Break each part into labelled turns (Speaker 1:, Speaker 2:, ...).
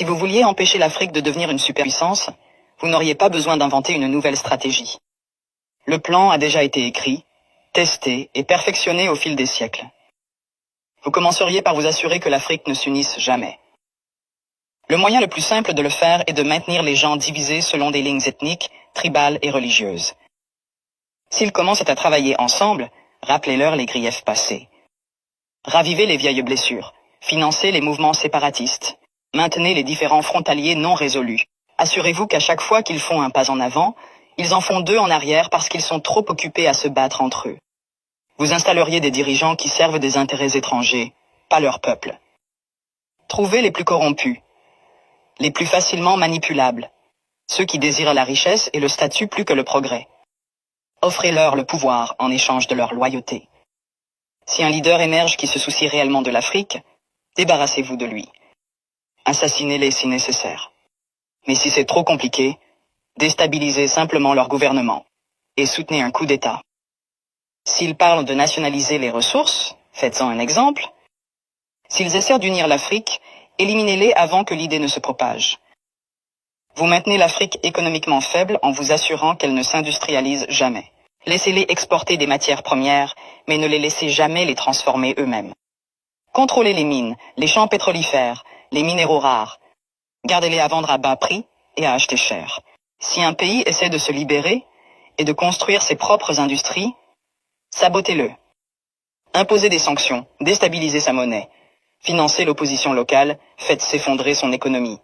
Speaker 1: Si vous vouliez empêcher l'Afrique de devenir une superpuissance, vous n'auriez pas besoin d'inventer une nouvelle stratégie. Le plan a déjà été écrit, testé et perfectionné au fil des siècles. Vous commenceriez par vous assurer que l'Afrique ne s'unisse jamais. Le moyen le plus simple de le faire est de maintenir les gens divisés selon des lignes ethniques, tribales et religieuses. S'ils commencent à travailler ensemble, rappelez-leur les griefs passés. Ravivez les vieilles blessures, financez les mouvements séparatistes, maintenez les différends frontaliers non résolus. Assurez-vous qu'à chaque fois qu'ils font un pas en avant, ils en font deux en arrière parce qu'ils sont trop occupés à se battre entre eux. Vous installeriez des dirigeants qui servent des intérêts étrangers, pas leur peuple. Trouvez les plus corrompus, les plus facilement manipulables, ceux qui désirent la richesse et le statut plus que le progrès. Offrez-leur le pouvoir en échange de leur loyauté. Si un leader émerge qui se soucie réellement de l'Afrique, débarrassez-vous de lui. Assassinez-les si nécessaire. Mais si c'est trop compliqué, déstabilisez simplement leur gouvernement et soutenez un coup d'État. S'ils parlent de nationaliser les ressources, faites-en un exemple. S'ils essaient d'unir l'Afrique, éliminez-les avant que l'idée ne se propage. Vous maintenez l'Afrique économiquement faible en vous assurant qu'elle ne s'industrialise jamais. Laissez-les exporter des matières premières, mais ne les laissez jamais les transformer eux-mêmes. Contrôlez les mines, les champs pétrolifères, les minéraux rares. Gardez-les à vendre à bas prix et à acheter cher. Si un pays essaie de se libérer et de construire ses propres industries, sabotez-le. Imposez des sanctions, déstabilisez sa monnaie. Financez l'opposition locale, faites s'effondrer son économie.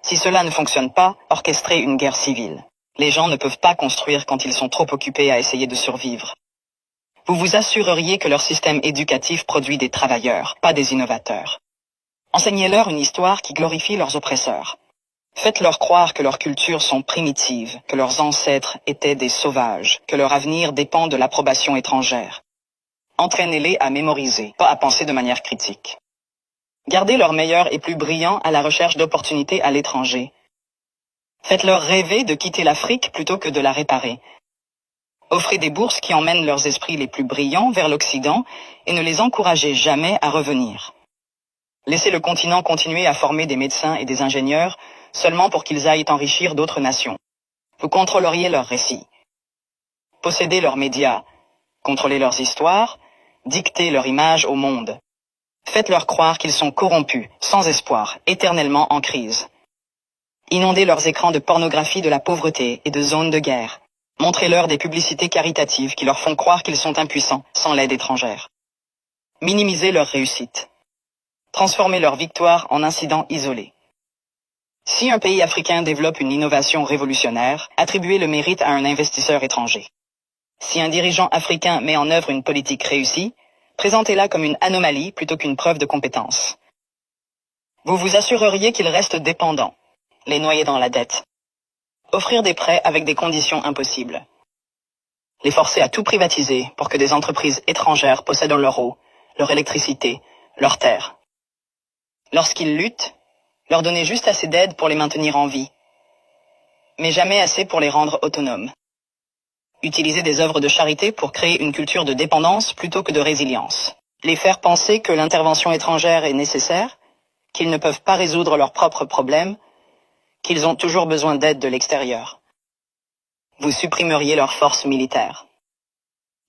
Speaker 1: Si cela ne fonctionne pas, orchestrez une guerre civile. Les gens ne peuvent pas construire quand ils sont trop occupés à essayer de survivre. Vous vous assureriez que leur système éducatif produit des travailleurs, pas des innovateurs. Enseignez-leur une histoire qui glorifie leurs oppresseurs. Faites-leur croire que leurs cultures sont primitives, que leurs ancêtres étaient des sauvages, que leur avenir dépend de l'approbation étrangère. Entraînez-les à mémoriser, pas à penser de manière critique. Gardez leurs meilleurs et plus brillants à la recherche d'opportunités à l'étranger. Faites-leur rêver de quitter l'Afrique plutôt que de la réparer. Offrez des bourses qui emmènent leurs esprits les plus brillants vers l'Occident et ne les encouragez jamais à revenir. Laissez le continent continuer à former des médecins et des ingénieurs seulement pour qu'ils aillent enrichir d'autres nations. Vous contrôleriez leurs récits. Possédez leurs médias, contrôlez leurs histoires, dictez leur image au monde. Faites-leur croire qu'ils sont corrompus, sans espoir, éternellement en crise. Inondez leurs écrans de pornographie de la pauvreté et de zones de guerre. Montrez-leur des publicités caritatives qui leur font croire qu'ils sont impuissants, sans l'aide étrangère. Minimisez leur réussite. Transformez leur victoire en incidents isolés. Si un pays africain développe une innovation révolutionnaire, attribuez le mérite à un investisseur étranger. Si un dirigeant africain met en œuvre une politique réussie, présentez-la comme une anomalie plutôt qu'une preuve de compétence. Vous vous assureriez qu'ils restent dépendants, les noyer dans la dette. Offrir des prêts avec des conditions impossibles. Les forcer à tout privatiser pour que des entreprises étrangères possèdent leur eau, leur électricité, leurs terres. Lorsqu'ils luttent, leur donner juste assez d'aide pour les maintenir en vie, mais jamais assez pour les rendre autonomes. Utiliser des œuvres de charité pour créer une culture de dépendance plutôt que de résilience. Les faire penser que l'intervention étrangère est nécessaire, qu'ils ne peuvent pas résoudre leurs propres problèmes, qu'ils ont toujours besoin d'aide de l'extérieur. Vous supprimeriez leurs forces militaires.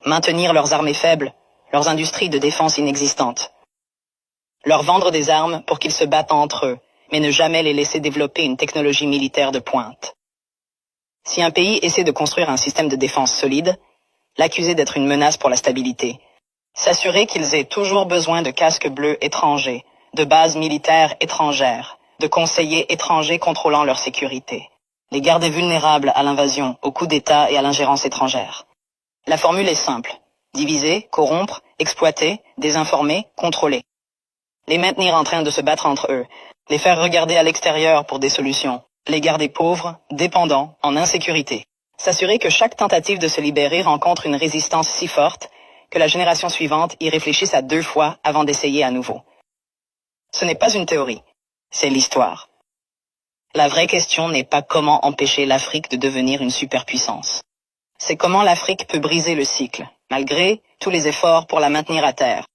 Speaker 1: Maintenir leurs armées faibles, leurs industries de défense inexistantes. Leur vendre des armes pour qu'ils se battent entre eux, mais ne jamais les laisser développer une technologie militaire de pointe. Si un pays essaie de construire un système de défense solide, l'accuser d'être une menace pour la stabilité. S'assurer qu'ils aient toujours besoin de casques bleus étrangers, de bases militaires étrangères, de conseillers étrangers contrôlant leur sécurité. Les garder vulnérables à l'invasion, aux coups d'État et à l'ingérence étrangère. La formule est simple. Diviser, corrompre, exploiter, désinformer, contrôler. Les maintenir en train de se battre entre eux. Les faire regarder à l'extérieur pour des solutions. Les garder pauvres, dépendants, en insécurité. S'assurer que chaque tentative de se libérer rencontre une résistance si forte que la génération suivante y réfléchisse à 2 fois avant d'essayer à nouveau. Ce n'est pas une théorie, c'est l'histoire. La vraie question n'est pas comment empêcher l'Afrique de devenir une superpuissance. C'est comment l'Afrique peut briser le cycle, malgré tous les efforts pour la maintenir à terre.